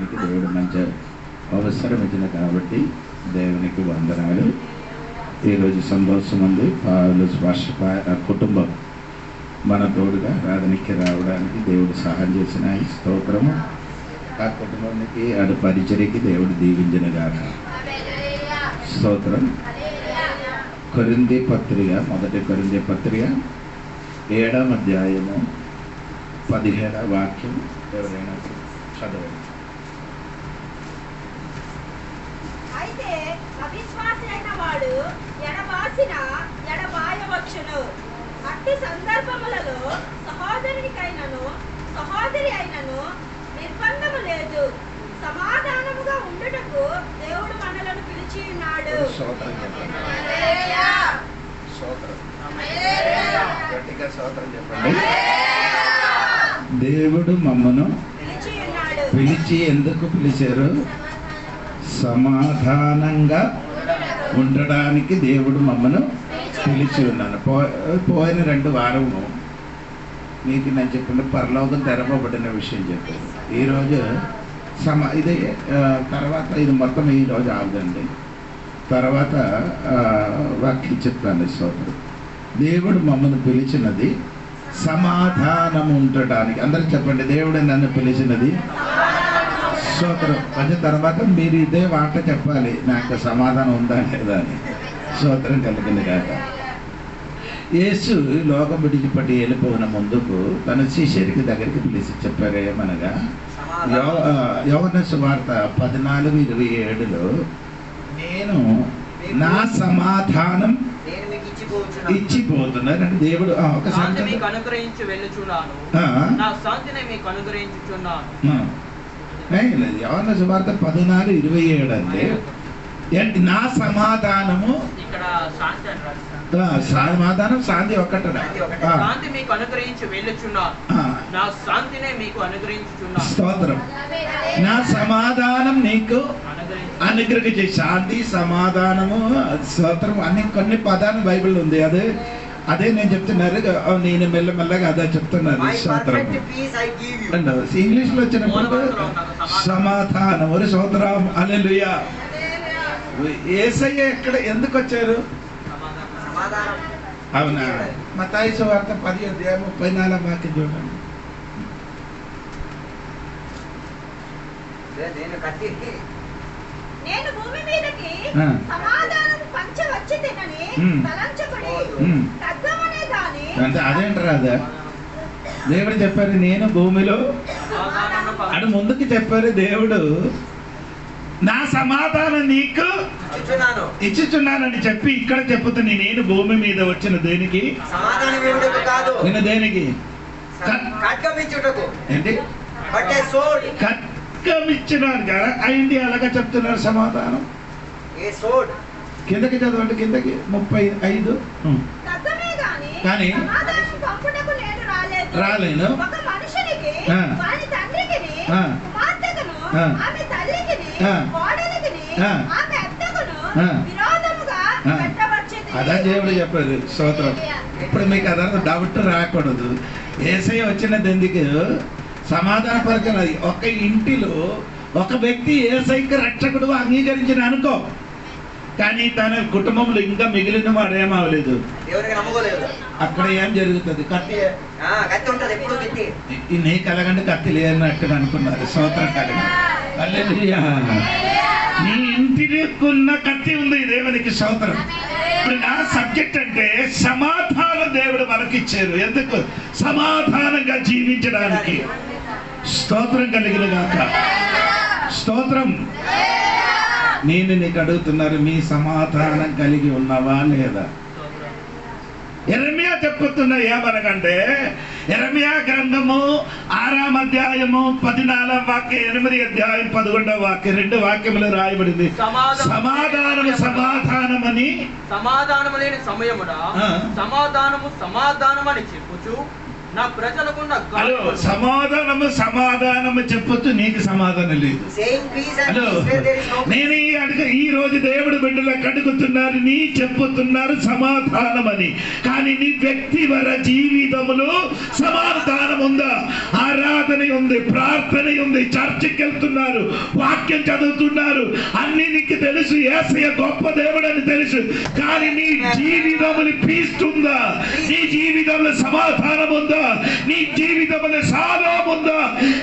చేయడానికి దేవుడు మంచి అవసరం ఇచ్చిన కాబట్టి దేవునికి వందనాలు. ఈరోజు సంతోషం ఉంది. పావులు స్పర్శ కుటుంబం మన తోడుగా ఆరాధనకి రావడానికి దేవుడు సహాయం చేసిన ఈ స్తోత్రము ఆ కుటుంబానికి అటు పరిచర్యకి దేవుడు దీవించిన గాక. స్తోత్రం. కొరింథీ పత్రిక, మొదటి కొరింథీ పత్రిక 7వ అధ్యాయము 17వ వాక్యం ఎవరైనా చదవండి. అయితే అవిశ్వాసి అయిన వాడు ఎడబాయవచ్చును. అట్టి సందర్భములలో సహోదరునికైనను సహోదరి అయినను నిర్బంధము లేదు, సమాధానముగా ఉండుటకు దేవుడు మనలను పిలిచి ఉన్నాడు. దేవుడు మమ్మను పిలిచి ఎందుకు పిలిచారు? సమాధానంగా ఉండడానికి దేవుడు మమ్మను పిలిచి ఉన్నాను. పోయిన 2 వారము మీకు నేను చెప్పిన పరలోకం తెరవబడిన విషయం చెప్పాను. ఈరోజు ఇది తర్వాత ఇది మొత్తం ఈరోజు ఆగదండి. తర్వాత వాక్యం చెప్తాను. స్తోత్రం. దేవుడు మమ్మల్ని పిలిచినది సమాధానం ఉండటానికి. అందరూ చెప్పండి, దేవుడు నన్ను పిలిచినది స్తోత్రం. కొంచెం తర్వాత మీరు ఇదే మాట చెప్పాలి, నాకు సమాధానం ఉందా లేదా అని. స్తోత్రం కలిగింది కాక. యేసు లోకం విడిచిపట్టి వెళ్ళిపోయిన ముందుకు తన శిష్యుడికి దగ్గరికి పిలిచి చెప్పారు ఏమనగా, యోహాను సువార్త 14:27లో నేను నా సమాధానం ఇచ్చిపోతున్నారు అంటే దేవుడు ఒకసారి యోహాను సువార్త 14:27 అంటే నా సమాధానము, సమాధానం శాంతి ఒక్కటరా. స్తోత్రం. నా సమాధానం నీకు అనుగ్రహించే శాంతి సమాధానము స్తోత్రం అన్ని కొన్ని పదాలు బైబిల్ ఉంది. అదే నేను చెప్తున్నారు. నేను మెల్లమెల్లగా అదే చెప్తున్నాను. స్తోత్రం. ఇంగ్లీష్ లో వచ్చినప్పుడు సమాధానం ఒక స్తోత్రం. హల్లెలూయా. యేసయ్య ఎక్కడ ఎందుకు వచ్చారు? అవునా? మత్తయి సువార్త 10:34 వాక్యం చూడండి. నేను భూమి మీదకి సమాధానము పంచవచ్చితినని తలంచుకొని ఖడ్గమనే గాని. అంటే అదేంటారా? అదే దేవుడు చెప్పారు నేను భూమిలో అటు ముందుకు చెప్పారు దేవుడు నా సమాధానం నీకు ఇచ్చుచున్నానని చెప్పి ఇక్కడ చెప్పుతుంది. నేను భూమి మీద వచ్చిన దేనికి? నేను దేనికి? ఏంటి? ఖడ్గమిచ్చినాను కదా. అయింది అలాగా చెప్తున్నారు సమాధానం. కిందకి చదవండి, కిందకి 35. కానీ రాలేను. అదా దేవుడు చెప్పారు. స్తోత్రం. ఇప్పుడు మీకు అదంతా డౌట్ రాకూడదు. యేసయ్య వచ్చినది ఎందుకు? సమాధాన పరచాలి. ఒక ఇంటిలో ఒక వ్యక్తి యేసయ్యకి రక్షకుడు అంగీకరించిన అనుకో, కానీ తన కుటుంబంలో ఇంకా మిగిలిన వాడు ఏమవలేదు. అక్కడ ఏం జరుగుతుంది? కత్తి నీ కలగంటే కత్తి లేనట్టుగా అనుకున్నారు. స్తోత్రం కలిగి. హల్లెలూయా. నీ ఇంటికున్న కత్తి ఉంది దేవునికి. స్తోత్రం. ఇప్పుడు నా సబ్జెక్ట్ అంటే సమాధానం దేవుడు మనకిచ్చారు. ఎందుకు? సమాధానంగా జీవించడానికి. స్తోత్రం కలిగిన గాక. స్తోత్రం. నేను నీకు అడుగుతున్నారు, మీ సమాధానం కలిగి ఉన్నావా లేదా? యెరెమయా చెప్పుతున్నా ఏమనకంటే, యెరెమయా గ్రంథము 6వ అధ్యాయము 14వ వాక్యం, 8వ అధ్యాయం 11వ వాక్యం, 2 వాక్యములు రాయబడింది. సమాధానము లేని సమయమున సమాధానము సమాధానం అని చెప్పుచు నా ప్రజలకున్న హలో సమాధానము సమాధానము చెప్పొచ్చు, నీకు సమాధానం లేదు. హలో నేను ఈ రోజు దేవుడు బిడ్డలకు అడుగుతున్నారు, నీ చెప్పుతున్నారు సమాధానం అని, కానీ నీ వ్యక్తిగత జీవితంలో సమాధానం ఉందా? ఆరాధన ఉంది, ప్రార్థన ఉంది, చర్చికి వెళ్తున్నారు, వాక్యం చదువుతున్నారు, అన్ని నీకు తెలుసు, యేసయ్య గొప్ప దేవుడు అని తెలుసు, కానీ నీ జీవితంలో పీస్ ఉందా? నీ జీవితంలో సమాధానం ఉందా? నీ జీవితంలో సాధం ఉందా?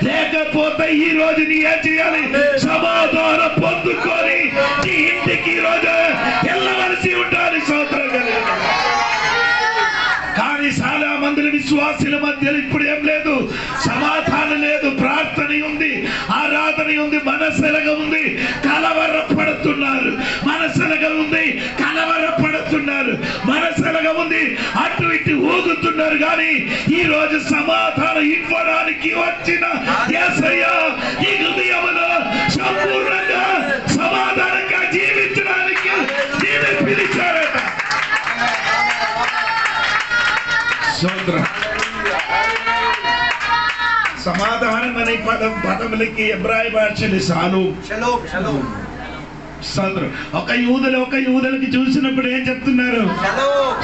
లేకపోతే ఈ రోజు నీ ఏం చేయాలి? సమాధానం పొందుకొని నీ ఇంటికి ఈ రోజు వెళ్ళవలసి ఉండాలి. స్తోత్రం కలుగును. కానీ చాలా మంది విశ్వాసుల మధ్యలో ఇప్పుడు ఏం లేదు, సమాధానం లేదు, ప్రార్థన ఉంది, ఆరాధన ఉంది, మనసెలగా ఉంది, కలవరపడుతున్నారు, మనసెలగా ఉంది, కలవరపడుతున్నారు, మనసెలగా ఉంది, అటు ఇటు ఊగుతున్నారు. కానీ ఈ రోజు సమాధానం ఇవ్వడానికి వచ్చిన యేసయ్య ఈ హృదయములో సంపూర్ణంగా సమాధానంగా జీవించడానికి నీవే పిలిచారట. సమాధానం అనే పదములకి ఎబ్రాయి భాషలు షలోమ్. ఒక యూదులకి చూసినప్పుడు ఏం చెప్తున్నారు?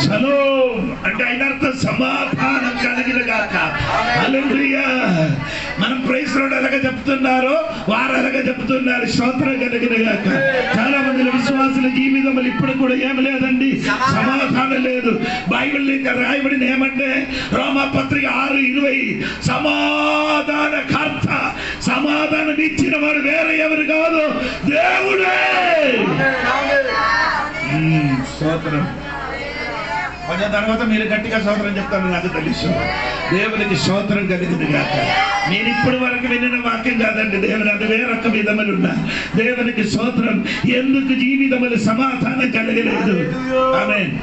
షలోమ్ అంటే ఆయన అర్థం సమాధానం కలిగిన గాక. హల్లెలూయా. మనం ప్రైజ్ లార్డ్ ఎలాగ చెప్తున్నారో వారు ఎలాగ చెప్తున్నారు, స్తోత్రం కలిగిన గాక. చాలా మంది విశ్వాసుల జీవితంలో ఇప్పుడు కూడా ఏమి లేదండి, సమాధానం లేదు. బైబిల్ రాయబడిన ఏమంటే రోమా పత్రిక 6:20 సమాధానకర్త, సమాధానం ఇచ్చిన వాడు వేరే ఎవరు కాదు, దేవుడే. స్తోత్రం. కొంచెం తర్వాత మీరు గట్టిగా స్తోత్రం చెప్తాను, నాకు తెలుసు. దేవునికి స్తోత్రం కలిగింది కాక. నేను ఇప్పటి వరకు వినిన వాక్యం కాదండి, దేవుని అది వేరొక విధములు ఉన్నా. దేవునికి స్తోత్రం. ఎందుకు జీవితములు సమాధానం కలిగలేదు? ఆమేన్.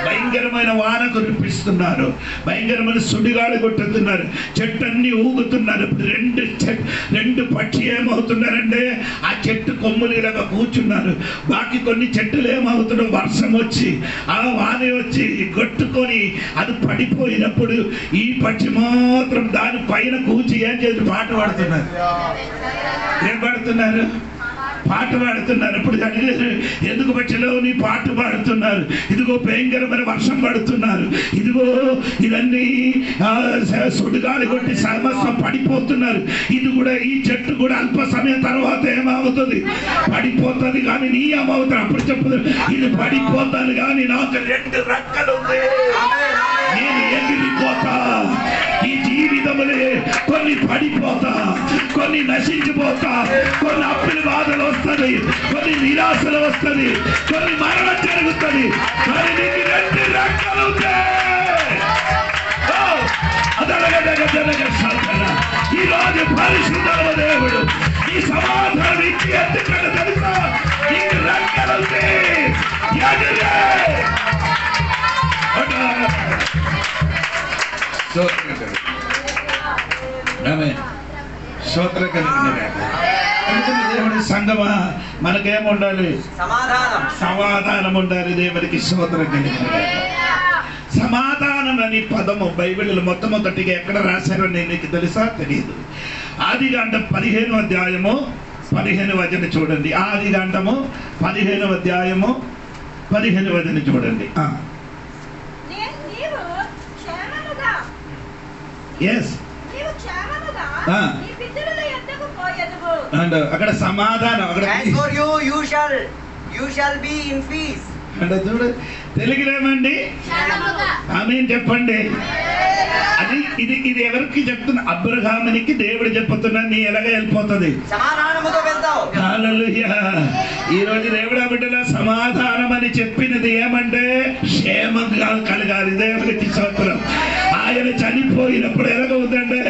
భయంకరమైన వాన కురిపిస్తున్నారు, భయంకరమైన సుడిగాలు కొట్టుతున్నారు, చెట్టన్ని ఊగుతున్నారు. రెండు పక్షి ఏమవుతున్నారంటే ఆ చెట్టు కొమ్ములు ఇలాగా కూర్చున్నారు. బాకి కొన్ని చెట్టులు ఏమవుతున్నాయి, వర్షం వచ్చి ఆ వాన వచ్చి కొట్టుకొని అది పడిపోయినప్పుడు ఈ పక్షి మాత్రం దాని పైన కూర్చి ఏం చేసి పాట పాడుతున్నారు. ఏం పాడుతున్నారు? పాట పాడుతున్నారు. ఇప్పుడు ఎందుకు పక్షిలో నీ పాట పాడుతున్నారు? ఇదిగో భయంకరమైన వర్షం పడుతున్నారు, ఇదిగో ఇవన్నీ సుడిగాలి కొట్టి సమస్తం పడిపోతున్నారు. ఇది కూడా ఈ చెట్టు కూడా అల్ప సమయం తర్వాత ఏమవుతుంది? పడిపోతుంది. కానీ నీ ఏమవుతుంది? అప్పుడు చెప్పుతుంది, ఇది పడిపోతాను కానీ నాకు 2 రెక్కలు ఉంది, నేను ఎగిరిపోతా. ఈ జీవితములే కొన్ని పడిపోతా, కొన్ని నశించిపోతా, కొన్ని అప్పుల బాధలు వస్తుంది, కొన్ని నిరాశలు వస్తుంది, కొన్ని మరణం జరుగుతుంది. కానీ నీకు 2 రెక్కలు ఈ రోజు పరిశుద్ధ దేవుడు ఈ సమాధానం ఇచ్చి ఎందుకంటే తెలుసా, నీకు రెక్కలు దేవుడి సంగమా మనకేముండాలి? సమాధానం ఉండాలి. దేవుడికి స్తోత్రం కలిగిన సమాధానం అని పదము బైబిల్లో మొట్టమొదటిగా ఎక్కడ రాశారో నీకు తెలుసా? తెలియదు. ఆదికాండం 15వ అధ్యాయము 15వ వచనం చూడండి. ఆదికాండము 15వ అధ్యాయము 15వ వచనం చూడండి. అక్కడ సమాధానం అంటే చూడు తెలుగులేమండి, ఆమేన్ చెప్పండి. అది ఇది ఎవరికి చెప్తున్నా? అబ్రహామునికి దేవుడు చెప్తున్నా, నీ ఎలాగ వెళ్ళిపోతుంది. హల్లెలూయా. ఈ రోజు దేవుడా బిడ్డల సమాధానం అని చెప్పినది ఏమంటే క్షేమంగా కలగాలి. దేవునికి స్తోత్రం. ఆయన చనిపోయినప్పుడు ఎలాగ ఉందంటే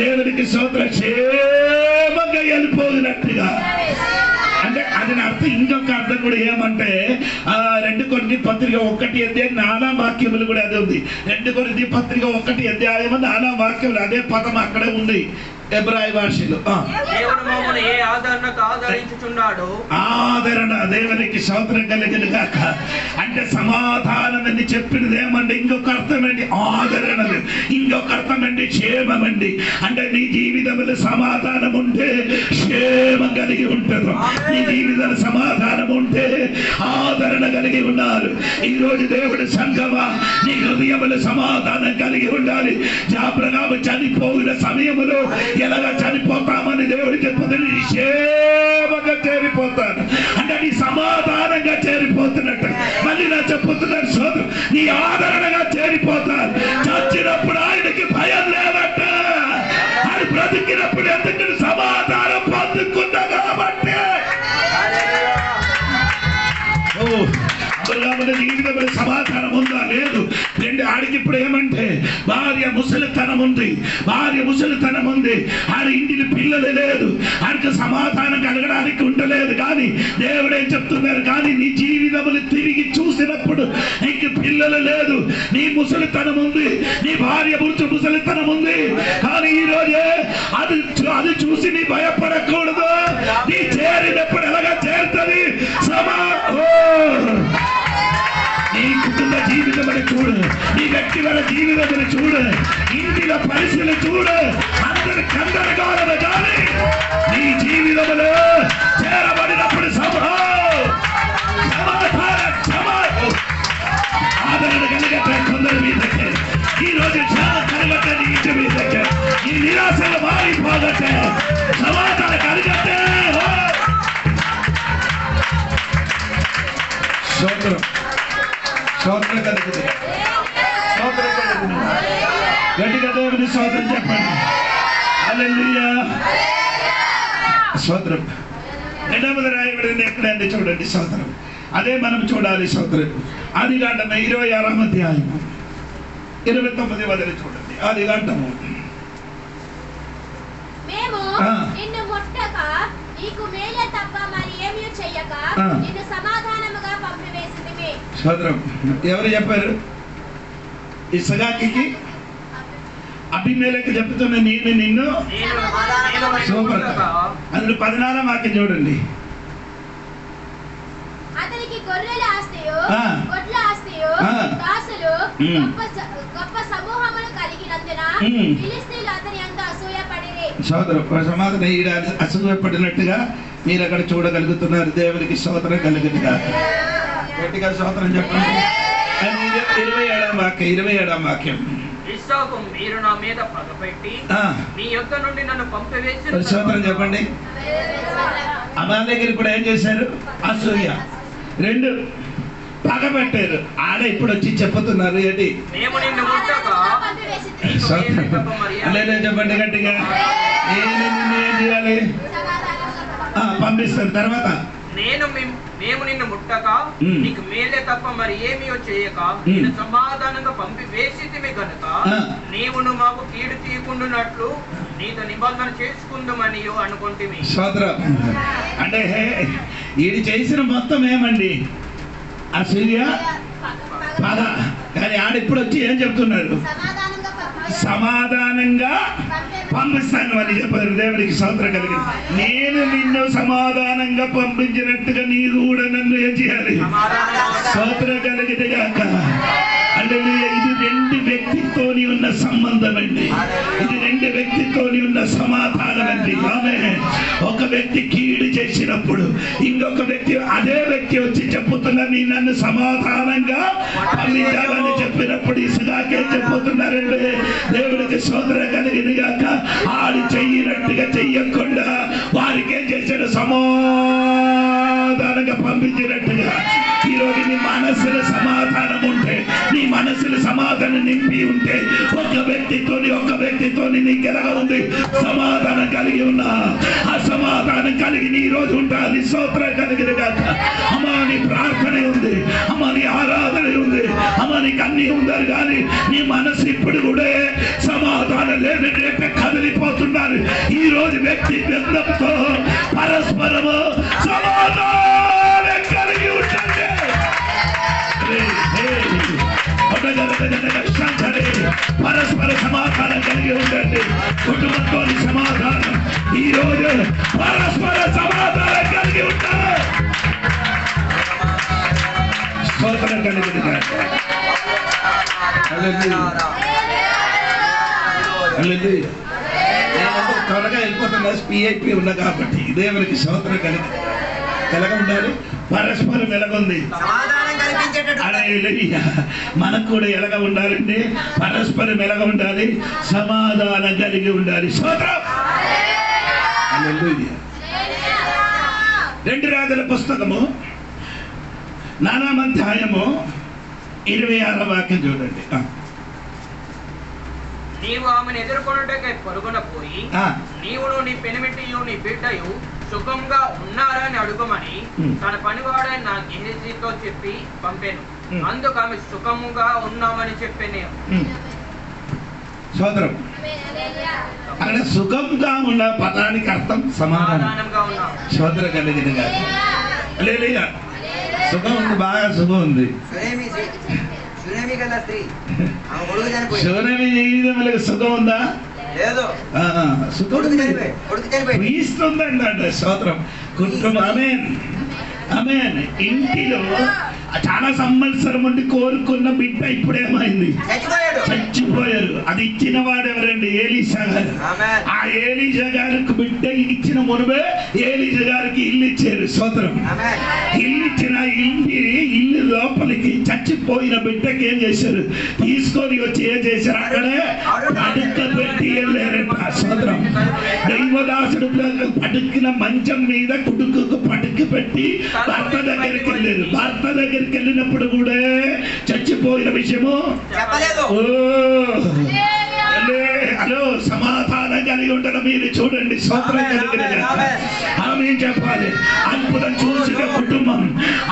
దేవునికి స్తోత్రం, క్షేమంగా వెళ్ళిపోయినట్టుగా. అంటే అది అర్థం. ఇంకొక అర్థం కూడా ఏమంటే 2 కొరింథీ పత్రిక 1 నానా వాక్యములు కూడా అదే ఉంది. 2 కొరింథీ పత్రిక 1 4 నానా వాక్యములు అదే పదం అక్కడే ఉంది. ఎబ్రాయి భాషలో దేవుడు మమ్మల్ని ఏ ఆదరణకు ఆదరించుచున్నాడు. ఆదరణ దేవునికి స్తోత్రం కలుగును గాక. అంటే సమాధానం అని చెప్పినది ఏమండి, ఇంకొక అర్థం అండి ఆదరణలు, ఇంకొక అర్థం అండి క్షేమమండి. అంటే నీ జీవితంలో సమాధానం ఉంటే క్షేమం కలిగి ఉంటుంది, నీ జీవితంలో సమాధానం ఉంటే ఆదరణ కలిగి ఉన్నారు. ఈ రోజు దేవుడు సంగమా నీ హృదయములో సమాధానం కలిగి ఉండాలి. జాబ్రగాము చనిపోయిన సమయంలో ఎలాగా చనిపోతామని దేవుడు చెప్పుతుంది, క్షేమంగా చేరిపోతాను అంటే నీ సమాధానంగా చేరిపోతున్నట్టు. మళ్ళీ నా చెప్పుతున్నాను సోదరు, నీ ఆదరణగా చేరిపోతాను. చచ్చినప్పుడు ఆయనకి భయం లేదట, ఆయన బ్రతికినప్పుడు ఎందుకు సమాధానం పొందుకున్నా కాబట్టి. జీవితంలో సమాధానం ఉందా లేదు రెండు ఆడికి. ఇప్పుడు ఏమంటే భార్య ముసలితనం ఉంది, భార్య ముసలితనం ఉంది, ఆడ ఇంటిని పిల్లలు లేదు, ఆడికి సమాధానం కలగడానికి ఉండలేదు. కానీ దేవుడు ఏం చెప్తున్నారు, కానీ నీ జీవితములు తిరిగి చూసినప్పుడు నీకు పిల్లలు లేదు, నీ ముసలితనం ఉంది, నీ భార్య ముసలితనం ఉంది. కానీ ఈ రోజే అది చూసి నీ భయపడకూడదు. నీ చేరినప్పుడు ఎలాగా చేరుతుంది నీ కుటుంబ జీవితం అని చూడు, నీ వ్యక్తిగత జీవితం అని చూడు, ఇంటిలో పరిస్థితులు చూడు, అందరి కందరగాలను కానీ నీ జీవితంలో చేరబడినప్పుడు ఆదరణ కలిగట్టే కొందరి మీదకే, ఈ రోజు క్షేమ కలిగట్టే నీ ఇంటి మీదకే, ఈ నిరాశలు మారిపోగట్టే సమాధానం కలిగట్టే. స్తోత్రం స్తోత్రం కలుగుతుంది, స్తోత్రం కలుగుతుంది. గట్టిగా దేవుని స్తోత్రం చెప్పండి. హల్లెలూయా స్తోత్రం. రెండవది రాయబడింది ఎక్కడండి చూడండి స్తోత్రం. అదే మనం చూడాలి స్తోత్రం. ఆదికాండము 26వ అధ్యాయము 29వ వచనం చూడండి. ఆదికాండము మేము నిన్ను ముట్టక నీకు మేలే తప్ప మరి ఏమీ చెయ్యక నిన్ను సమాధానముగా పంపివేసితిమి. స్తోత్రం. ఎవరు చెప్పారు? ఇస్సాకుకి అబీమెలెకు చెప్తున్న నేను నిన్ను సూపర్. అందులో 14వ వాక్యం చూడండి. అతనికి గొర్రెల ఆస్తియు గొడ్ల ఆస్తియు దాసులు గొప్ప సమూహములు కలిగినందున ఫిలిష్తీయులు అతని యందు అసూయపడిరి. సోదరు సమాధానం ఈడ అసూయపడినట్టుగా మీరు అక్కడ చూడగలుగుతున్నారు. దేవునికి స్తోత్రం కలుగునుగా. గట్టిగా స్తోత్రం చెప్పండి. 27వ వాక్యం. ఇస్సాకు మీరు నా మీద పగపెట్టి మీ యొద్ద నుండి నన్ను పంపివేసి. స్తోత్రం చెప్పండి. అమాలేకీయులు కూడా ఏం చేశారు? అసూయ. 2 పగబెట్టారు. ఆడ ఇప్పుడు వచ్చి చెప్పుతున్నారు ఏంటి? మేము నిన్ను ముట్టక లేదా చెప్పండి గట్టిగా. నేను నిన్ను ఏం చేయాలి? పంపిస్తాను. తర్వాత మేము నిన్ను ముట్టక నీకు మేలే తప్ప మరి ఏమీ చేయక నేను సమాధానంగా పంపి వేసితిమి గనుక నీవును మాకు కీడు తీయకుండానట్లు నీతో నిబంధన చేసుకుందామని అనుకుంటుమి. సోదరం అంటే ఈడు చేసిన మొత్తం ఏమండి? అసూయ పగ. కానీ ఆడిప్పుడు వచ్చి ఏం చెప్తున్నాడు? సమాధానంగా పంపిస్తాను అని చెప్పారు. దేవుడికి స్తోత్రం కలిగింది. నేను నిన్ను సమాధానంగా పంపించినట్టుగా నీవు కూడా నన్ను ఏం చేయాలి? స్తోత్రం కలిగింది కాక. అంటే ఇది 2 వ్యక్తితోని ఉన్న సంబంధం అండి. ఇది 2 వ్యక్తితోని ఉన్న సమాధానం అండి. ఆమె ఒక వ్యక్తి కీడు చేసినప్పుడు ఇంకొక వ్యక్తి అదే వ్యక్తి వచ్చి చెప్పుతున్నా నీ నన్ను సమాధానంగా పంపించాలని చెప్పినప్పుడు ఇసుగాకే చెప్పుతున్నారండి. దేవుడికి స్తోత్రం కలిగింది కాక. ఆడు చెయ్యినట్టుగా చెయ్యకుండా వారికి ఏం చేశాడు? సమాధానంగా పంపించినట్టుగా. ఈరోజు నీ మనసులో సమాధానం ఉంటే, నీ మనసులో సమాధానం నింపి ఉంటే, ఒక వ్యక్తితోని నీకు ఎలా ఉంది? సమాధానం కలిగి ఉన్నా ఆ సమాధానం కలిగి నీ రోజు ఉంటుంది. స్తోత్రం కలిగిన కాక. అమ్మా నీ ప్రార్థన ఉంది, అమ్మా నీ ఆరాధన ఉంది, అమ్మా నీకు అన్ని ఉందని కానీ నీ మనసు ఇప్పుడు కూడా సమాధానం లేదంటే కదిలిపోతున్నారు. ఈ రోజు వ్యక్తిత్వంతో పరస్పరము సమాధానం కలిగి ఉంటుంది. పరస్పర సమాధానం కలిగి ఉండండి. కుటుంబంతోని సమాధానం ఈ రోజు పరస్పర సమాధానం కలిగి ఉంటారు. స్తోత్రం కలిగి త్వరగా వెళ్ళిపోతున్నా. పిఐపి ఉన్నా కాబట్టి దేవునికి స్తోత్రం కలిగి ఎలాగ ఉండాలి? పరస్పరం ఎలాగుంది? మనకు కూడా ఎలాగ ఉండాలండి? పరస్పరం ఎలాగ ఉండాలి? సమాధానం కలిగి ఉండాలి. స్తోత్రం. 2 రాజుల పుస్తకము 4వ అధ్యాయము 26వ వాక్యం చూడండి. నీవు ఆమెను ఎదుర్కొనుటకై పరుగున పోయి నీవును నీ పెనిమిటియు నీ బిడ్డయు సుఖంగా ఉన్నారని అడుగుమని తన పనివాడైన నా గేహజీతో చెప్పి పంపాను. అందుకు ఆమె సుఖముగా ఉన్నామని చెప్పాను. సోదరం, అక్కడ సుఖంగా ఉన్న పదానికి అర్థం సమాధానంగా ఉన్నా. సోదర కలిగింది కాదు. సుఖం ఉంది, బాగా సుఖం ఉంది. శూన్యమి జీవితంలో సుఖం ఉందా? సుఖం ఇస్తుందండి అంటే స్తోత్రం. కుటుంబం ఆమేన్ ఆమేన్. ఇంటిలో చాలా సంవత్సరం ఉండి కోరుకున్న బిడ్డ ఇప్పుడేమైంది? చచ్చిపోయారు. అది ఇచ్చిన వాడు ఎవరండి? ఏలీషా గారు. ఆ ఏలీషా గారికి బిడ్డ ఇచ్చిన మునువే ఏలీషా గారికి ఇల్లు ఇచ్చారు. స్తోత్రం. ఇల్లు ఇచ్చిన ఇల్లు లోపలికి చచ్చిపోయిన బిడ్డకి ఏం చేశారు? తీసుకొని వచ్చి ఏం చేశారు? అక్కడే పడుక పెట్టి వెళ్ళారంట. స్తోత్రం. దైవదాసుడు పడుకున్న మంచం మీద కుడుకు పడుకు పెట్టి భర్త దగ్గరికి వెళ్ళారు. భర్త దగ్గరికి వెళ్ళినప్పుడు కూడా చచ్చిపోయిన విషయము హలో సమాధానం కలిగి ఉండడం మీరు చూడండి. స్తోత్రం కలిగిన ఆమె చెప్పాలి. అద్భుతం చూసిన కుటుంబం,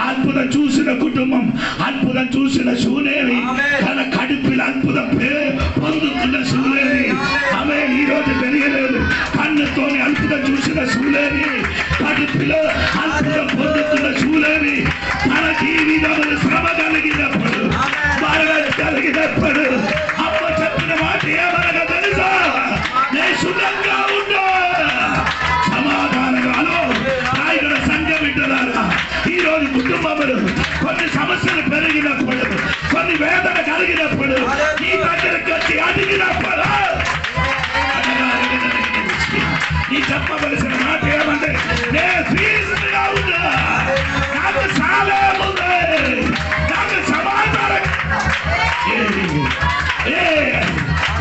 అద్భుతం చూసిన కుటుంబం, అద్భుతం చూసిన శూనేమి, తన కడుపులో అద్భుతం పొందుతున్న శూనేమి ఆమె ఈ రోజు పెరగలేదు. కన్నుతోని అద్భుతం చూసిన శూనేమి, కడుపులో అద్భుతం పొందుతున్న శూనేమి తన జీవితంలో శ్రమ కలిగినప్పుడు, బాగా కలిగినప్పుడు అమ్మ చెప్పిన మాట ఏమనగా తెలుసా? నేను సుఖంగా ఉన్నా. సమాధానంగా ఆయన సంఘ బిడ్డలారా, ఈ రోజు కుటుంబములు కొన్ని సమస్యలు పెరిగినప్పుడు, కొన్ని వేదన కలిగినప్పుడు ఈ దగ్గరకు వచ్చి అడిగినప్పుడు ఈ చెప్పవలసిన మాట ఏమంటే, నేను ఫీజుగా ఉన్నా, నాకు సాలేముంది, నాకు సమాధానం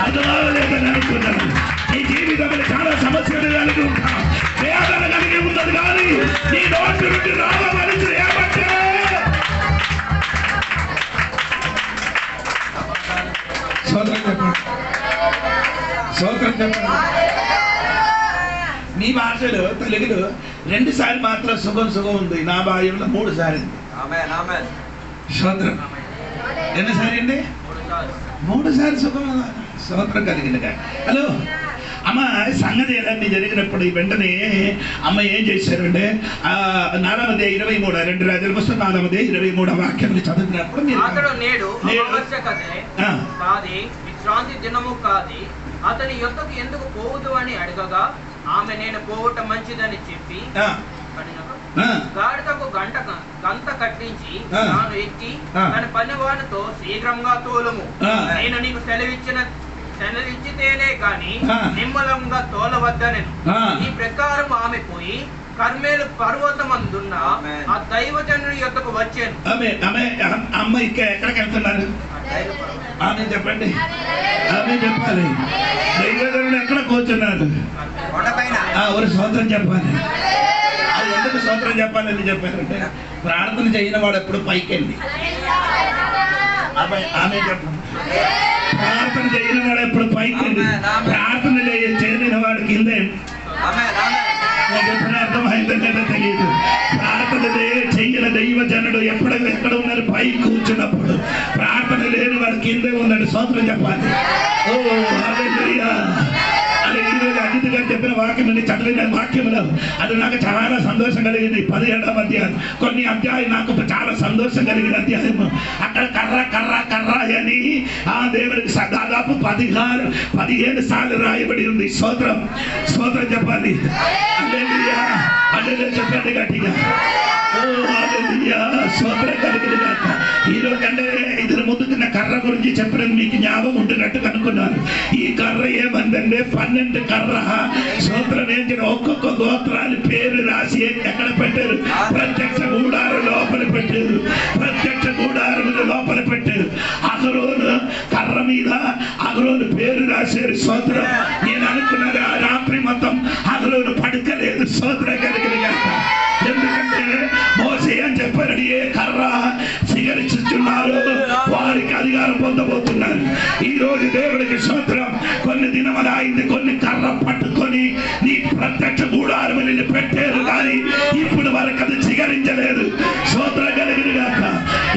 అర్థమవలేదని అనుకున్నాను. నీ జీవితంలో చాలా సమస్యలు కలిగి ఉంటాం, వేదన కలిగి ఉన్నది. కానీ నీ నోటి నుండి రావలసి ఏమంటే సోదరం చెప్పండి. సోదరం చెప్పండి. మీ భాషలో తెలుగులో 2 సార్లు మాత్రం సుఖం సుఖం ఉంది. నా భాషలో 3 సార్లు. సోదరం ఎన్నిసారి అండి? 3 సార్లు సుఖం. స్తోత్రం కలిగిన. హలో అమ్మ, సంగతి ఎలాంటి జరిగినప్పుడు వెంటనే అమ్మ ఏం చేశారంటే 4వ అధ్యాయం 23 2 రాజుల పుస్తకం 4వ అధ్యాయం 23 వాక్యం చదివినప్పుడు విశ్రాంతి దినము కాది అతని యొక్కకు ఎందుకు పోవద్దు అని అడగగా ఆమె నేను పోవటం మంచిదని చెప్పి గాడిదకు గంట కట్టించి తాను ఎక్కి తన పనివానితో శీఘ్రంగా తోలుము, నేను నీకు సెలవిచ్చితేనే గాని నిమ్మలంగా తోలవద్దనెను. ఈ ప్రకారం ఆమె పోయి కర్మేలు పర్వతమందున్న ఆ దైవజనుడి యొద్దకు వచ్చాను. అమ్మ ఎక్కడికి వెళ్తున్నారు? ఆమె చెప్పండి. ఆమె చెప్పాలి. దైవజనుడు ఎక్కడ కూర్చున్నారు? ఒక స్తోత్రం చెప్పాలి. అది ఎందుకు స్తోత్రం చెప్పాలని చెప్పారంటే, ప్రార్థన చేయని వాడు ఎప్పుడు పైకి వెళ్ళి ఆమె చెప్పండి. ప్రార్థన చేయని వాడు ఎప్పుడు పైకి వెళ్ళి, ప్రార్థన చేయని వాడు కిందే. చెప్పిన అర్థమైందంటే తెలియదు. ప్రార్థన చెయ్యని దైవజనుడు ఎక్కడ ఉన్నారు? పై కూర్చున్నప్పుడు. ప్రార్థన లేని వాడు కిందే ఉన్నాడు. స్తోత్రం చెప్పాలి. ఓ హల్లెలూయా. అది ఈరోజు అతిథిగా చెప్పిన దేవుని వాక్యం నుండి చదివిన వాక్యంలో అది నాకు చాలా సంతోషం కలిగింది. 17వ అధ్యాయం కొన్ని అధ్యాయం నాకు చాలా సంతోషం కలిగిన అధ్యాయం. అక్కడ కర్ర కర్ర కర్ర అని ఆ దేవుడికి దాదాపు 15 సార్లు రాయబడి ఉంది. స్తోత్రం స్తోత్రం చెప్పాలి. హల్లెలూయా హల్లెలూయా చెప్పండి గట్టిగా. స్తోత్రం కలిగిన గాక. ఈరోజు అంటే ఇద్దరు ముందుకున్న కర్ర గురించి చెప్పడం మీకు జ్ఞాపకం ఉంటున్నట్టు అనుకున్నాను. ఈ కర్ర ఏమందంటే 12 కర్ర స్తోత్రం ఏంచిన ఒక్కొక్క గోత్రాలు పేరు రాసి ఎక్కడ పెట్టారు? ప్రత్యక్ష గూడారం లోపల పెట్టారు. ప్రత్యక్ష గూడారం లోపల పెట్టారు. అహరోను కర్ర మీద అహరోను పేరు రాశారు. స్తోత్రం. నేను అనుకున్నది ఆ రాత్రి మొత్తం అహరోను పడుకోలేదు. స్తోత్రం కలిగిన గాక. ఎందుకంటే మోసే అని చెప్పారు, ఏ కర్ర స్వీకరిస్తున్నారు వారికి అధికారం పొందబోతున్నారు. ఈ రోజు దేవుడికి స్తోత్రం. కొన్ని దినములు అయింది, కొన్ని కర్ర పట్టుకొని నీ ప్రత్యక్ష గూడారం వెళ్ళి పెట్టారు, కానీ ఇప్పుడు వరకు అది చిగరించలేదు. స్తోత్రం కలిగిన గాక.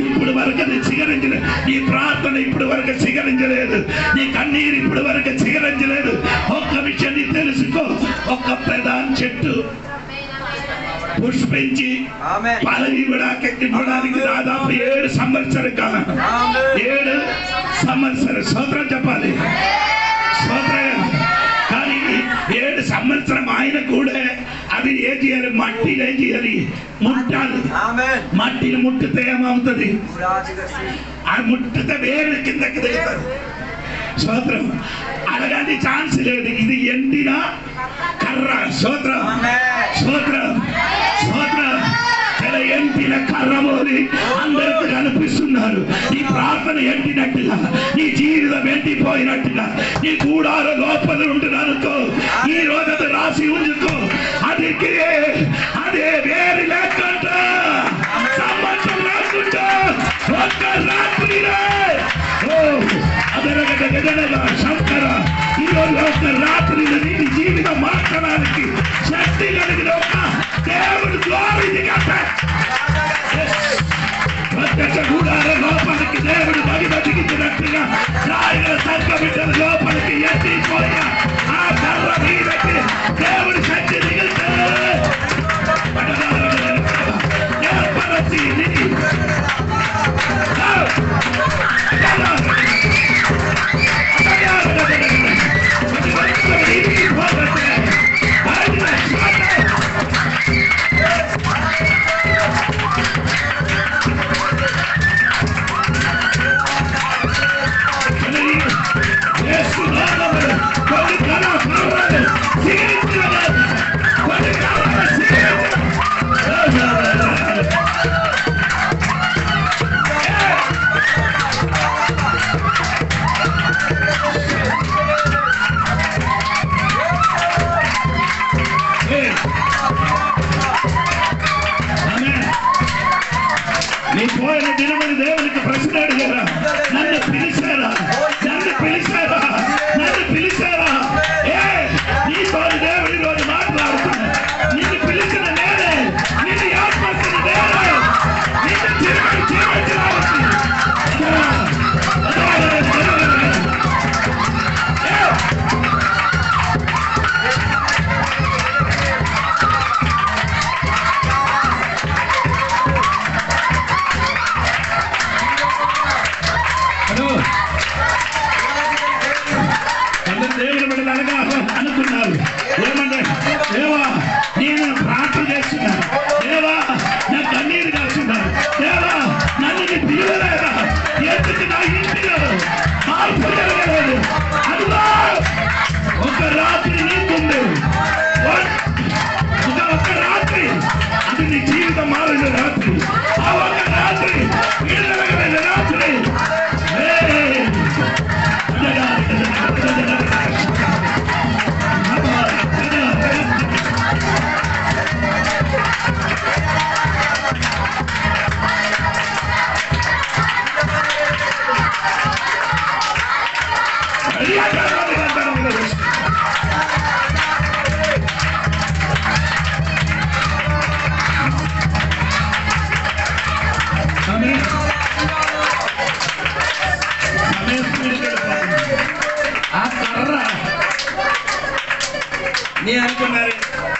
ఇప్పుడు వరకు అది చిగరించలేదు. నీ ప్రార్థన ఇప్పుడు వరకు చిగరించలేదు. నీ కన్నీరు ఇప్పుడు వరకు చిగరించలేదు. ఒక్క విషయం నీ తెలుసుకో, ఒక్క ప్రధాన చెట్టు పుష్పించి ఫలం ఇవ్వడానికి దాదాపు 7 సంవత్సరం కాలం. 7 సంవత్సరం. స్తోత్రం చెప్పాలి. స్తోత్రం. కానీ 7 సంవత్సరం ఆయన కూడా అది ఏం చేయాలి? మట్టిని ఏం చేయాలి? ముట్టాలి. మట్టిని ముట్టితే ఏమవుతుంది? ఆ ముట్టితే వేరు కిందకి దిగుతారు. స్తోత్రం. అలాంటి ఛాన్స్ లేదు. ఇది ఎండిన కర్ర. స్తోత్రం స్తోత్రం స్తోత్రం. ఎండిన కర్రమోని అందరికీ కనిపిస్తున్నారు. నీ ప్రార్థన ఎండినట్టుగా, నీ జీవితం ఎండిపోయినట్టుగా, నీ గూడాల లోపల ఉంటున్నానుకో ఈ రోజు అది రాసి ఉంచుకో. అదే వేరు లేకుండా సంవత్సరం లేకుండా ఒక్క రాత్రిలో శంకర ఈరోజు ఒక రాత్రిలో నీ జీవితం మార్చడానికి శక్తి కలిగిన ఒక దేవుడు గ్లోరీ ప్రత్యక్ష గూడాల లోపలికి దేవుడు మహిమ దిగించినట్టుగా రాయల సర్ప బిడ్డల లోపలికి ఎత్తిపోయిన ఆ కర్ర మీదకి దేవుడు శక్తి దిగితే ఏర్పరచి పోయిన దినమని దేవునికి ప్రశ్న అడిగారా? నన్ను పిలిచారా? నన్ను పిలిచారా? నన్ను పిలిచారా? నీతో దేవుడి రోజు మాట్లాడుతున్నా. నిన్ను పిలిచిన నేనే, నిన్ను ఏర్పరిచిన నేనే, నిన్ను జీవించి రావచ్చు. Hello.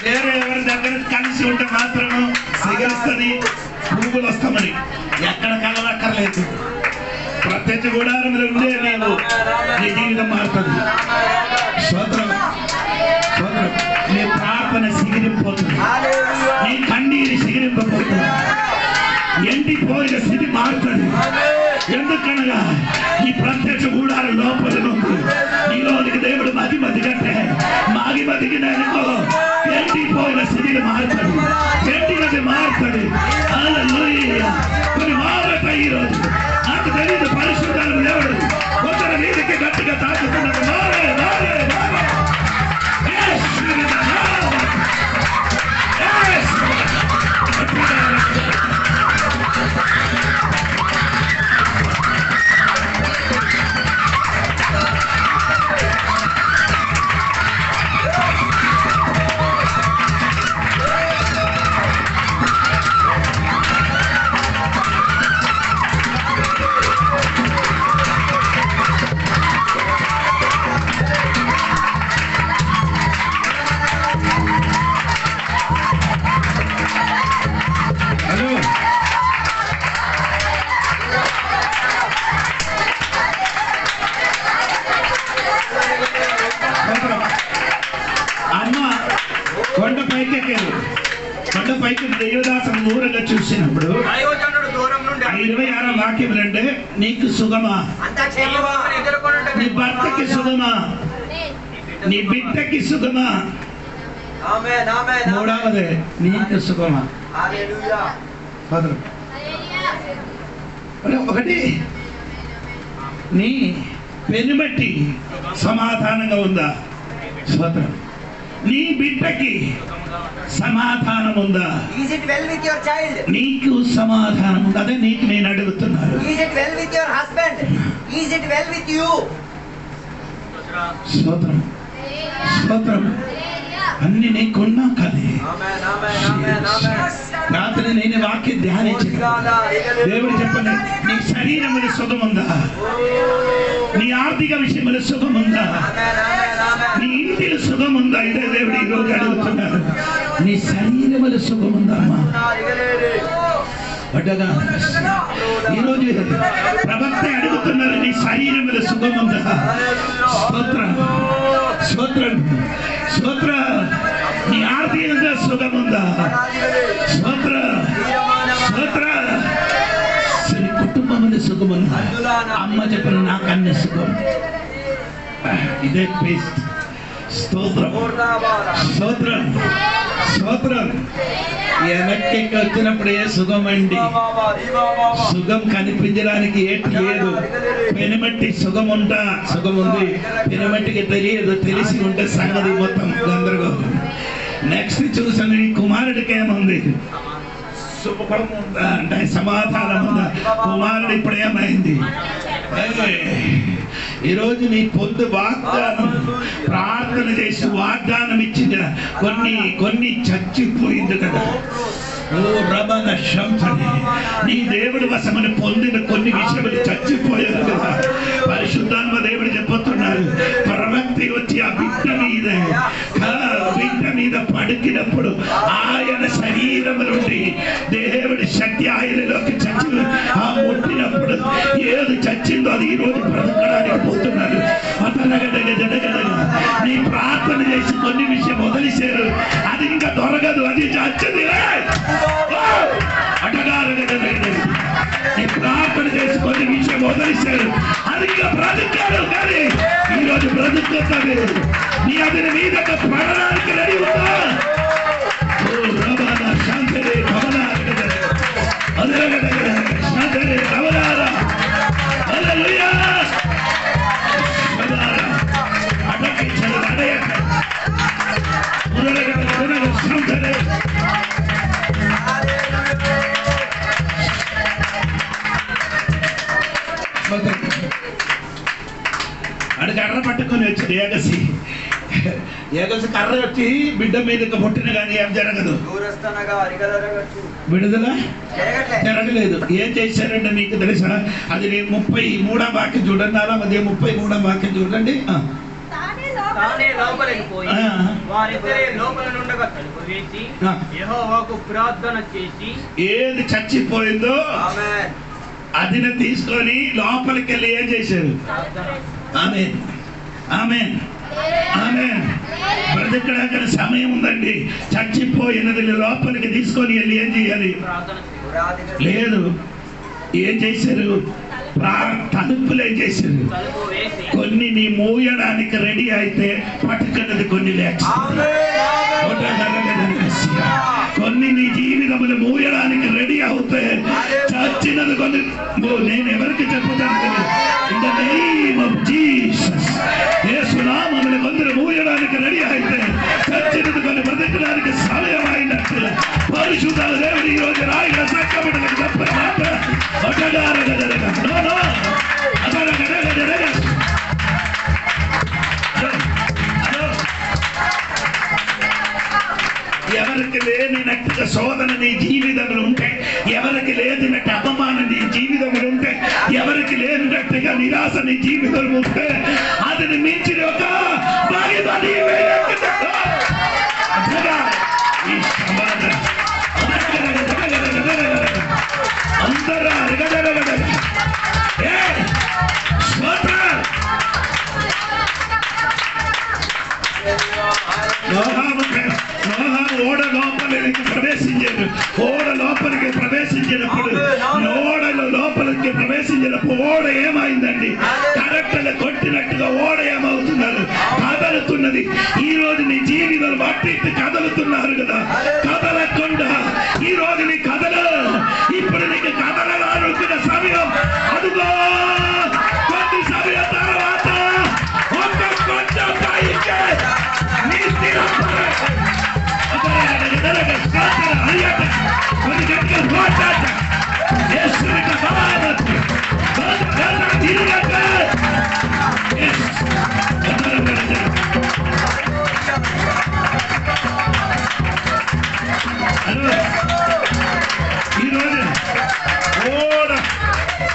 వేరే ఎవరి దగ్గర కలిసి ఉంటే మాత్రం సిగరిస్తుంది, పువ్వులు వస్తామని ఎక్కడ కలవక్కర్లేదు. ప్రత్యక్ష గుడారంలో ఉండే నీవు నీ జీవితం మారుతుంది. స్తోత్రం స్తోత్రం. నీ ప్రార్థన సిగిరిపోతుంది, నీ కన్నీరు సిగిరింపబోతుంది, ఎండిపోయిన స్థితి మారుతుంది. ఎందుకనగా ఈ ప్రత్యక్ష గుడారం లోపల ఉంది. ఈరోజుకి దేవుడు మది కంటే మాగిమదిగిన ఎండిపోయిన స్థితిని మారుతాడు, ఎండినది మారుతాడు. హల్లెలూయా. కొన్ని మారతాయి ఈరోజు. నాకు తెలియదు పరిశుద్ధాలు దేవుడు కొందరు మీదకి గట్టిగా తాకుతున్నది. మారే మారే మారే. కొండపైకి దేవదాసం దూరంగా చూసినప్పుడు 26వ వాక్యములంటే నీకు సుగమా, నీ భర్తకి సుగమా, నీ బిడ్డకి సుగమా, మూడవదే నీకు సుగమా. ఒకటి నీ పెనుబట్టి సమాధానంగా ఉందా? స్తోత్రం. నీ బిడ్డకి సమాధానం ఉందా? Is it well with your child? నీకు సమాధానం ఉందా? అదే నీకు నేను అడుగుతున్నాను. Is it well with your husband? Is it well with you? స్తోత్రం స్తోత్రం. అన్ని నీకున్నా కదే. రాత్రి నేను వాక్యం ధ్యానించాను. దేవుడు చెప్పండి, నీ శరీరముల సుఖం ఉందా? నీ ఆర్థిక విషయముల సుఖం ఉందా? నీ ఇంటిలో సుఖం ఉందా? ఇదే దేవుడు ఈరోజు అడుగుతున్నారు. నీ శరీరముల సుఖం ఉందా అమ్మా? ఈరోజు ప్రవక్త అడుగుతున్నారు, నీ శరీరముల సుఖం ఉందా? స్తోత్రం స్తోత్రం స్తోత్రం. నీ ఆర్థికంగా సుఖం ఉందా? స్తోత్ర స్తోత్ర. కుటుంబముల సుఖం ఉందా? అమ్మ చెప్పిన నాకు అన్ని సుఖం. ఇదే బెస్ట్. స్తోత్రం స్తోత్రం స్తోత్రం. వెనక్కి వచ్చినప్పుడు ఏ సుఖం అండి? సుఖం కనిపించడానికి ఏటి లేదు. పెనుమట్టి సుఖం ఉంటా సుఖం ఉంది, పెనుమట్టికి తెలియదు. తెలిసి ఉంటే సంగతి మొత్తం గందరగోళం. నెక్స్ట్ చూసాను, నీ కుమారుడికి ఏముంది? సుఖం ఉందా అంటే సమాధానం ఉందా? కుమారుడు ఇప్పుడు ఏమైంది? ఈరోజు నీ పొందు వాగ్దానం ప్రార్థన చేసి వాగ్దానం ఇచ్చింది, కొన్ని చచ్చిపోయింది కదా. ఓ రమణ శంసని, నీ దేవుడు వశమని పొందిన కొన్ని విషయాలు చచ్చిపోయారు కదా. పరిశుద్ధాత్మ దేవుడు చెప్పుతున్నారు, ప్రవక్త వచ్చి ఆ బిడ్డ మీద పడికినప్పుడు ఆయన శరీరం నుండి దేవుడి శక్తి ఆయనలోకి చచ్చి ముట్టినప్పుడు ఏది చచ్చిందో అది ఈరోజు బ్రతకడానికి పోతున్నారు. నీ ప్రార్థన చేసి కొన్ని విషయం వదిలేశారు, అది ఇంకా దొరకదు, అది చచ్చింది. నీ ప్రార్థన చేసి కొన్ని విషయం వదిలేశారు, అది ఇంకా బ్రతకాడు. కానీ ఈరోజు బ్రతుకుతుంది. నీ అది మీద పడడానికి రెడీ ఉందా? శాంతరే శాంతరే అవరారా అడిగి అర్ర పట్టుకొని వచ్చాడు ఏగసి. ఏగసి కర్ర వచ్చి బిడ్డ మీదకి పుట్టిన కానీ ఏం జరగదు, విడుదల జరగలేదు. ఏం చేశారంటే మీకు తెలుసా? అది 33వ వాక్యం చూడండి. అలా 33వ వాక్యం చూడండి. తానే లోపలికి పోయి వారిద్దరే లోపల నుండగా తలుపు వేసి యెహోవాకు ప్రార్థన చేసి ఏది చచ్చిపోయిందో అదిని తీసుకొని లోపలికి వెళ్ళి ఏం చేశారు? ఆమేన్ ఆమేన్ ఆమేన్. బ్రతకడానికి సమయం ఉందండి. చచ్చిపోయినది లోపలికి తీసుకొని వెళ్ళి ఏం చేయాలి? లేదు, ఏం చేశారు? తలుపులు ఏం చేశారు? కొన్ని నీ మూయడానికి రెడీ అయితే పట్టుకున్నది కొన్ని కొన్ని నీ జీవితములు మూయడానికి రెడీ అవుతే చచ్చినది కొన్ని. నేను ఎవరికి చెప్పుతాను? In the name of Jesus, Yesu నామమున కొందరు మూయడానికి రెడీ అయితే చచ్చినది కొన్ని బ్రతకడానికి సమయం అయినట్టు పరిశుద్ధ దేవుడు ఈ రోజు రాయిగా సక్కబిడ్డలకు చెప్పిన మాట ఎవరికి లేనినట్టుగా శోధన నీ జీవితంలో ఉంటే, ఎవరికి లేనినట్టు అపమానం నీ జీవితంలో ఉంటే, ఎవరికి లేనినట్టుగా నిరాశ నీ జీవితంలో ఉంటే అతని మించిన ఒక మహిమ నీవే ఎక్కుతావు. ఈ సమాధానం అందరూ ఓడ లోపలికి ప్రవేశించారు. ఓడ లోపలికి ప్రవేశించినప్పుడు ఓడలో లోపలికి ప్రవేశించినప్పుడు ఓడ ఏమైందండి? కరెక్ట్గా కొట్టినట్టుగా ఓడ ఏమవుతున్నారు? కదలుతున్నది. ఈ రోజు నీ జీవితం బట్టి కదలుతున్నారు కదా, కదలకుండా ఈ రోజు నీ కదలు. ఇప్పుడు నీకు కదలనుకున్న సమయం అదుగో. కొన్ని సమయం తర్వాత ఒక కొంచెం పైకి నీ కొన్ని గట్టిగా మాట్లాడ ఈరోజు ఓడ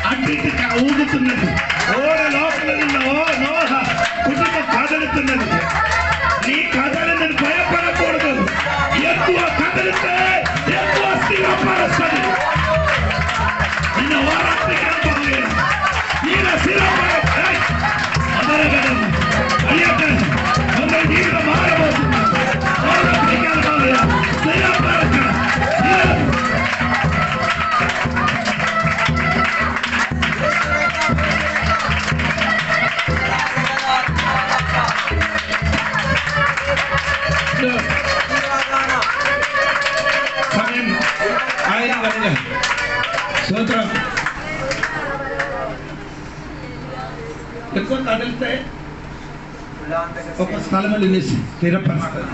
అన్నింటి ఊగుతున్నది. ఓడ లోపల నోహ కుటుంబం కదలుతున్నది. నీ కథలను భయపడకూడదు. ఎక్కువ కథలితే ఎక్కువ స్థిరపరుస్తుంది. నిన్న వారానికి కనపడలేదు, ఈయన స్థిరపడ జీవితం మారబోతున్నా స్థిరపరచ స్తోత్రం. ఎక్కువ కదిలితే ఒక స్థలంలో స్థిరపరుస్తారు.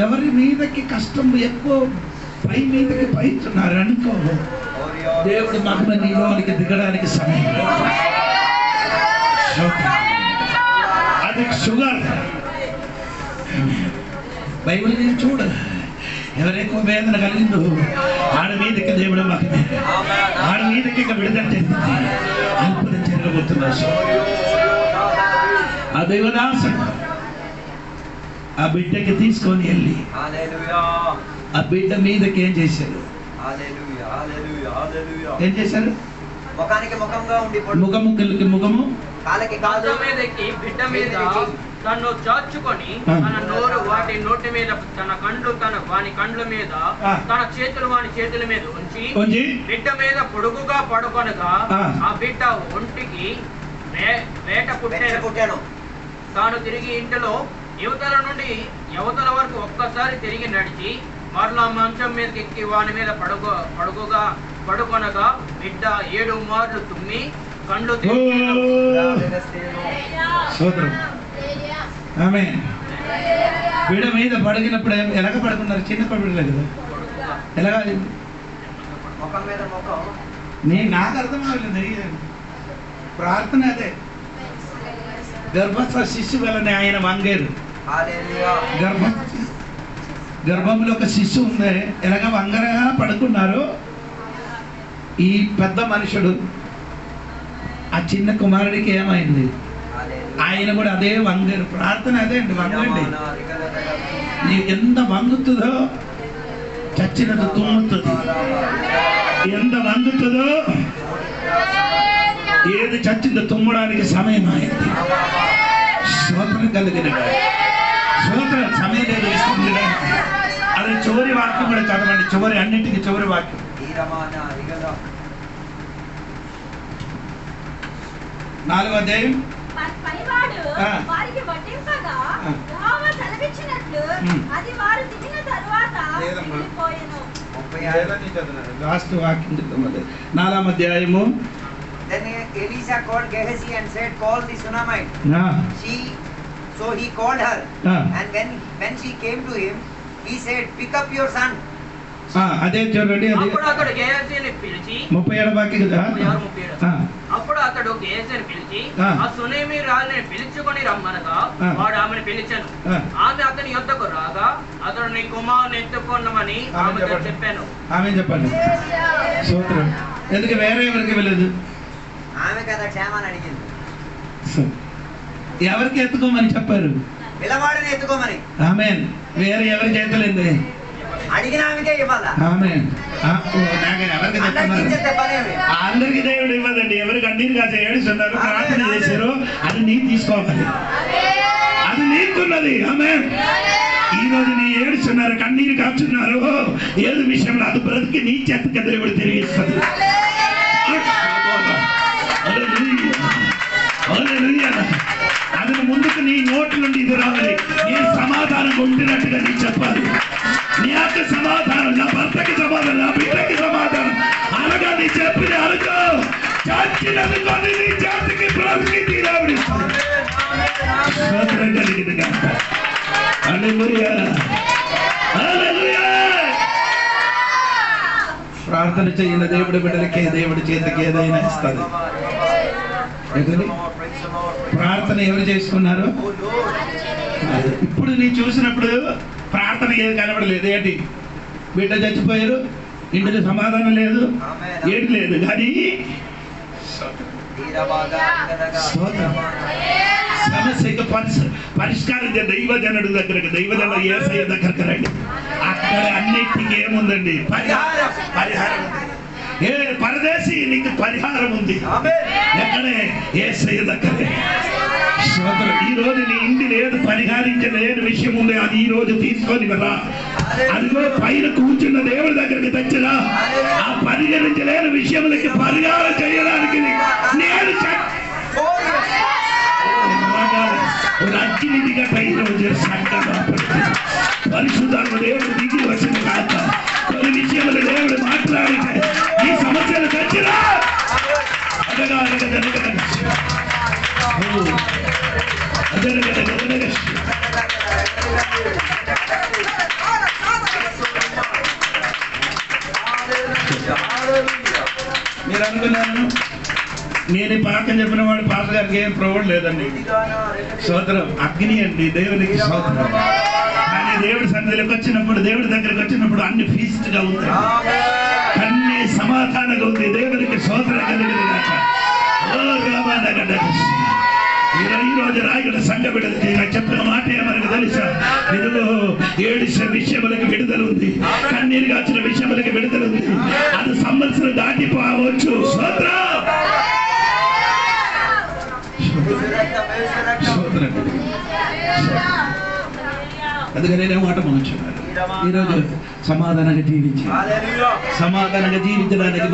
ఎవరి మీదకి కష్టం ఎక్కువ పై మీదకి పైతున్నారు అనుకో, దేవుడు మహిమ నీలోనికి దిగడానికి సమయం. అది షుగర్. బైబిల్ నేను చూడ, ఎవరెక్కువ వేదన కలిగిందో ఆడ మీదకి దేవుడు మహిమ, ఆడ మీదకి ఇక విడుదల జరిగింది. అద్భుతం జరగబోతున్నా. ఆ దైవదాసుడు ఆ బిడ్డకి తీసుకొని వెళ్ళి ఆ బిడ్డ మీదకి ఏం చేశారు? ఏం చేశారు? ముఖముకి ముఖము, బిడ్డ మీద తను చాచుకొని తన నోరు వాటి నోటి మీద, తన కండ్లు వాని కండ్ల మీద, తన చేతులు వాని చేతుల మీద ఉంచి బిడ్డ మీద పొడుగుగా పడుకొనగా ఆ బిడ్డ ఒంటికి వేట పుట్టాను. తాను తిరిగి ఇంటిలో యువతల నుండి యువతల వరకు ఒక్కసారి తిరిగి నడిచి మరలా మంచం మీదకి ఎక్కి వాని మీద పడుకొనగా బిడ్డ 7 మార్లు తుమ్మి కండ్లు బిడ్డ మీద పడిగినప్పుడు ఎలాగ పడుకున్నారు? చిన్న పడలేదు కదా, ఎలాగా? నాకు అర్థం అవ్వలేదు. ప్రార్థన అదే. గర్భస్థ శిశువు వలన ఆయన వంగారు. గర్భంలో ఒక శిశువు ఉంది, ఎలాగ వంగరగా పడుకున్నారు. ఈ పెద్ద మనుషుడు ఆ చిన్న కుమారుడికి ఏమైంది? ఆయన కూడా అదే వంగారు. ప్రార్థన అదే అండి, వంగండి. నీ ఎంత వంగుతుందో చచ్చినట్టు తుమ్ముతుంది, ఎంత వంగుతుందో ఏది చచ్చిందో తుమ్మడానికి సమయం అయింది. స్తోత్రం కలిగిన స్తోత్రం. సమయం లేదు ఇస్తుంది. అది చివరి వాక్యం కూడా చదవండి, చివరి అన్నింటికి చివరి వాక్యం. 4వ అధ్యాయం. పనివాడు వారికి వడ్డింపగా యెహోవా సెలవిచ్చినట్లు అది వారు తినిన తరువాత మిగిలిపోయెను. లాస్ట్ వాక్యం చెప్తాం. 4వ అధ్యాయము. Then Elisha called Gehazi and said, "Call the Shunammite." So he called her, and when she came to him, he said, "Pick up your son." అదే చూడండి. అప్పుడు అతడు గేహజీని పిలిచి 37 వాక్యం కదా. అప్పుడు అతడు గేహజీని పిలిచి ఆ సునేమి రాజుని పిలుచుకొని రమ్మనగా వాడు ఆమెను పిలిచాను. ఆమె అతని యొద్దకు రాగా అతడు నీ కుమారుని ఎత్తుకొన్నమని ఆమెతో చెప్పాను. ఆమె చెప్పండి. స్తోత్రం. ఎందుకు వేరే ఎవరికి వెళ్ళదు? ఆమె కదా క్షేమాన్ని అడిగింది. ఎవరికి ఎత్తుకోమని చెప్పారు? పిల్లవాడిని ఎత్తుకోమని. ఆమేన్. వేరే ఎవరి చేతలేదు, అడిగిన ఆమెకే ఇవ్వాలా? ఆమేన్. ఎవరికి అందరికి దేవుడు ఇవ్వదండి. ఎవరికి కన్నీరు కాసే ఏడుస్తున్నారు, ప్రార్థన చేశారు, అది నీ తీసుకోవాలి, అది నీకున్నది. ఆమేన్. ఈ రోజు నీ ఏడుస్తున్నారు, కన్నీరు కాచున్నారు, ఏది విషయంలో అది బ్రతికి నీ చేతకి దేవుడు తిరిగిస్తుంది. అది ముందుకు నీ నోటి నుండి ఇది రావాలి. నేను సమాధానం ఉండినట్టుగా నీ చెప్పాలి. నీ యొక్క సమాధానం, నా భర్తకి సమాధానం, నా బిడ్డకి సమాధానం అనగా నీ చెప్పిన అనుకో చాచినది కొని నీ జాతికి బ్రతికి తీరావిడిస్తాను. ప్రార్థన చేయండి. దేవుడి బిడ్డలకే దేవుడి చేతికి ఏదైనా ఇస్తుంది. ప్రార్థన ఎవరు చేసుకున్నారు? ఇప్పుడు నీ చూసినప్పుడు ప్రార్థన ఏది కనబడలేదు. ఏంటి? బిడ్డ చచ్చిపోయారు, ఇంటికి సమాధానం లేదు, ఏది లేదు. కానీ సమస్యకు పరిష్కారం దైవజనుడు దగ్గరకు, దైవజనుడు యేసయ్య దగ్గరకు రండి. అక్కడ అన్నిటికీ ఏముందండి? పరిహారం. ఏ పరదేశి నీకు పరిహారం ఉంది. ఎక్కడే? యేసయ్య దగ్గరే. ఈ రోజు నీ ఇంటి లేదు పరిహారించలేని విషయం ఉంది, అది ఈ రోజు తీసుకొని రా. అదిగో పైన కూర్చున్న దేవుడి దగ్గరికి తెచ్చరా. ఆ పరిహరించలేని విషయములకి పరిహారం చేయడానికి నేను అగ్ని దిగట ఈ రోజు పరిశుద్ధాత్మ దేవుడు దిగి వచ్చిన కాక కొన్ని విషయములు దేవుడు మాట్లాడితే ఈ సమస్యలు తెచ్చిరా. మీరు అనుకున్నాను నేను పాఠం చెప్పిన వాడు పాట గారికి ఏం ప్రోవడం లేదండి. స్తోత్రం. అగ్ని అండి దేవునికి స్తోత్రం. కానీ దేవుడి సన్నిధిలోకి వచ్చినప్పుడు, దేవుడి దగ్గరికి వచ్చినప్పుడు అన్ని ఫీస్ట్ గా ఉంది, అన్ని సమాధానంగా ఉంది. దేవునికి స్తోత్రం కలిగింది. ఈ రోజు రాయగడ సంఘ విడుదల చెప్పిన మాట ఏమనకు తెలుసా? ఇదిగో ఏడిసిన విషయములకు విడుదల ఉంది, కన్నీరు కాచిన విషయములకు విడుదల ఉంది. అది సంవత్సరం దాటిపోవచ్చు. అందుకని నేనే మాట మనుచున్నాను. ఈరోజు సమాధానంగా జీవించడానికి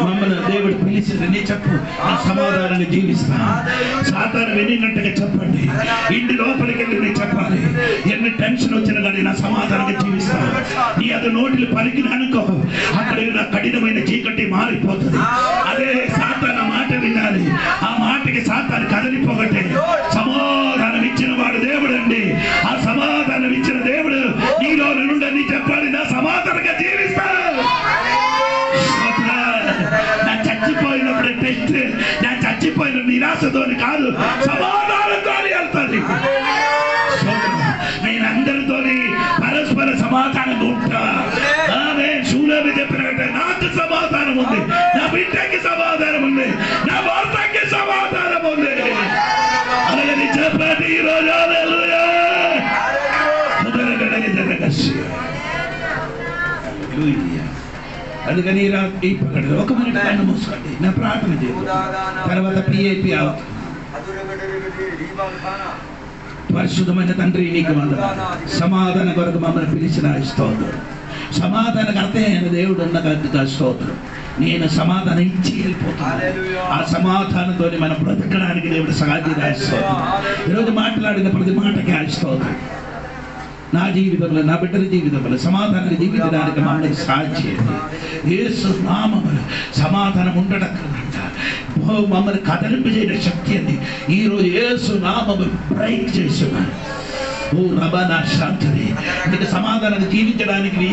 మమ్మల్ని దేవుడు పిలిచింది. నీ చెప్పు, నా సమాధానంగా జీవిస్తాను. సాతాను వినినట్టుగా చెప్పండి. ఇంటి లోపలికి వెళ్ళి నీ చెప్పాలి. ఎన్ని టెన్షన్ వచ్చినా కానీ నా సమాధానంగా జీవిస్తాను. నీ అది నోటిని పలికిన అనుకో, అక్కడ నా కఠినమైన చీకటి మారిపోతుంది. అదే సాతాను మాట వినాలి. ఆ మాటకి సాతాను కదిలిపోగట్టే. సమాధానం ఇచ్చిన వాడు దేవుడు అండి. ఆ సమాధానం ఇచ్చిన దేవుడు నీలో నుండి నీ చెప్పాలి, నా సమాధానంగా జీవిస్తాను. నా చచ్చిపోయినప్పుడు టెస్ట్, నా చచ్చిపోయిన నిరాశతోని కాదు, సమాధానంతో వెళ్తాను. నేను అందరితోని పరస్పర సమాధానంగా ఉంటా. ఆమె సూర్యుడు చెప్పినట్టే నాకు సమాధానం ఉంది, నా బిడ్డకి సమాధానం ఉంది, నా భర్తకి సమాధానం ఉంది. అలాగే హల్లెలూయా. అందుకని ఈ పగడు ఒక మినిట్ కన్ను మూసుకోండి, నా ప్రార్థన చేయండి. తర్వాత పిఐపి పరిశుద్ధమైన తండ్రి నీకు వందనాలు. సమాధాన కొరకు మమ్మల్ని పిలిచిన స్తోత్రం. సమాధానకర్తైన దేవుడు ఉన్న కనుక స్తోత్రం. నేను సమాధానం ఇచ్చి వెళ్ళిపోతాను. ఆ సమాధానంతో మనం బ్రతకడానికి దేవుడు సాధ్యం స్తోత్రం. ఈరోజు మాట్లాడిన ప్రతి మాటకి ఆ స్తోత్రం. నా జీవితంలో, నా బిడ్డల జీవితంలో సమాధానం జీవించడానికి మమ్మల్ని సాధ్యం. యేసు నామములో సమాధానం ఉండడం మమ్మల్ని కదలింపజేయడం శక్తి అని ఈరోజు యేసు నామము బ్రేక్ చేస్తున్నాను. ఓ రబనా శాంతి, నీకు సమాధానం జీవించడానికి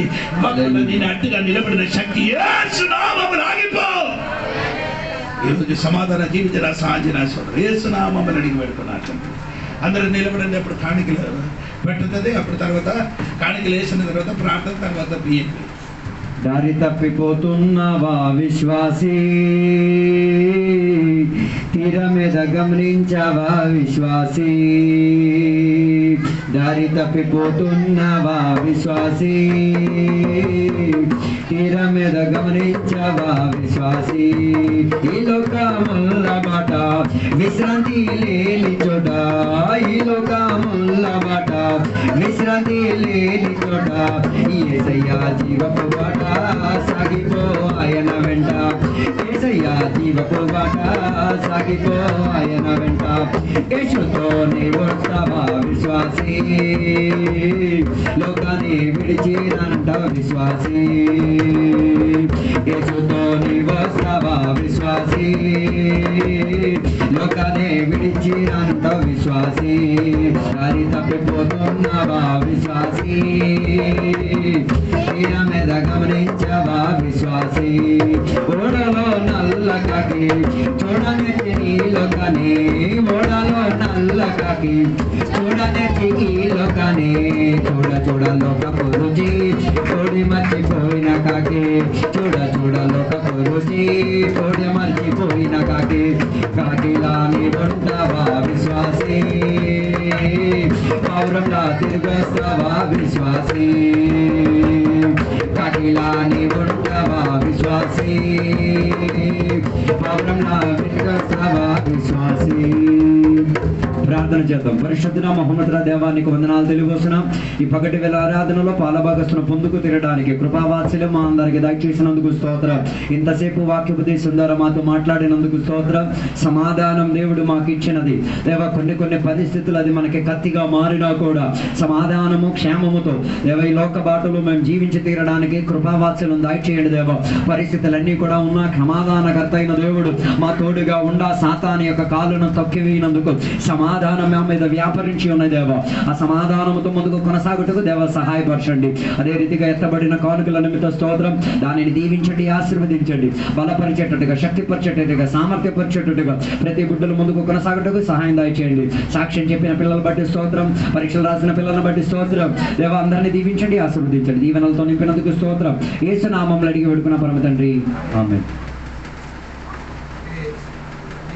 నేను అడ్డుగా నిలబడిన శక్తి యేసు నామములో ఆగిపో. ఈరోజు సమాధానం జీవించడా సాధ్యం సోదరు. యేసు నామములు అడిగి పెడుతున్నారు. అందరూ నిలబడండి. అప్పుడు కాணிకలు పెట్టుతుంది. అప్పుడు తర్వాత కాணிకలు వేసిన తర్వాత ప్రార్థన, తర్వాత బియ్యం. దారి తప్పిపోతున్నవా విశ్వాసీ, తీర మీద గమనించవా విశ్వాసీ. దారి తప్పిపోతున్నవా విశ్వాసీ, తీర మీద గమనించవా విశ్వాసీ. ఈ లోకముల్ల బాట విశ్రాంతి లేని చోట, ఈ లోకముల్ల బాట విశ్రాంతి లేని చోట, యేసయ్య జీవపు బాట సాగిపో ఆయన వెంట. యేసయ్య జీవపు బాట సాగిపో ఆయన వెంట. యేసుతో నీవొస్తావా విశ్వాసీ, లోకాన్ని విడిచినంట విశ్వాసీ. యేసుతో నీవొస్తావా విశ్వాసీ, లోకాన్ని విడిచినంట విశ్వాసీ. దారి తప్పిపోతున్నవా విశ్వాసీ, తీర మీద గమనించవా విశ్వాసీ. ఓడలో నల్ల కాకి చూడనెత్తి నీలో కానీ, ఓడలో నల్ల కాకి చూడనెత్తి నీలో కానీ, చూడ చూడ లోకపు రుచి కోడి మర్చిపోయిన కాకి, చూడ చూడ లోకపు రుచి కోడి మర్చిపోయిన కాకి. కాకిలా నీడుంటావా విశ్వాసీ, పౌరంలా తిరిగొస్తావా విశ్వాసీ. కాకిలా నీవుంటావా విశ్వాసీ, పౌరంలా తిరిగొస్తావా విశ్వాసీ. ప్రార్థన చేద్దాం. పరిశుద్ధున మహోన్నతుల దేవానికి వందనాలు తెలియవస్తున్నాం. ఈ పగటి వేళ ఆరాధనలో పాలభాగస్తును పొందుకు తిరగడానికి కృపావాత్సల్యం మా అందరికి దయచేసినందుకు స్తోత్రం. ఇంతసేపు వాక్యోపదేశం ద్వారా మాతో మాట్లాడినందుకు స్తోత్రం. సమాధానం దేవుడు మాకు ఇచ్చినది దేవా. కొన్ని పరిస్థితులు అది మనకి కత్తిగా మారినా కూడా సమాధానము క్షేమముతో దేవ ఈ లోక బాటలో మేము జీవించి తీరడానికి కృపావాత్సల్యం దయచేయండి దేవా. పరిస్థితులన్నీ కూడా ఉన్న సమాధానకర్త అయిన దేవుడు మా తోడుగా ఉండా సాతాను యొక్క కాళ్ళను తొక్కివేయినందుకు సమాధానం మా మీద వ్యాపరించి ఉన్న దేవ. ఆ సమాధానముతో ముందుకు కొనసాగుటకు దేవ సహాయపరచండి. అదే రీతిగా ఎత్తబడిన కానుకల నిమిత్త స్తోత్రం. దానిని దీవించండి, ఆశీర్వదించండి, బలపరిచేటట్టుగా, శక్తిపరిచేటట్టుగా, సామర్థ్యపరిచేటట్టుగా ప్రతి బిడ్డలు ముందుకు కొనసాగుటకు సహాయం దయచేయండి. సాక్ష్యం చెప్పిన పిల్లలు బట్టి స్తోత్రం, పరీక్షలు రాసిన పిల్లలను బట్టి స్తోత్రం దేవ. అందరినీ దీవించండి, ఆశీర్వదించండి. దీవెనలతో నింపినందుకు స్తోత్రం. యేసు నామములో అడిగి వేడుకున్న పరమ తండ్రి, ఆమేన్.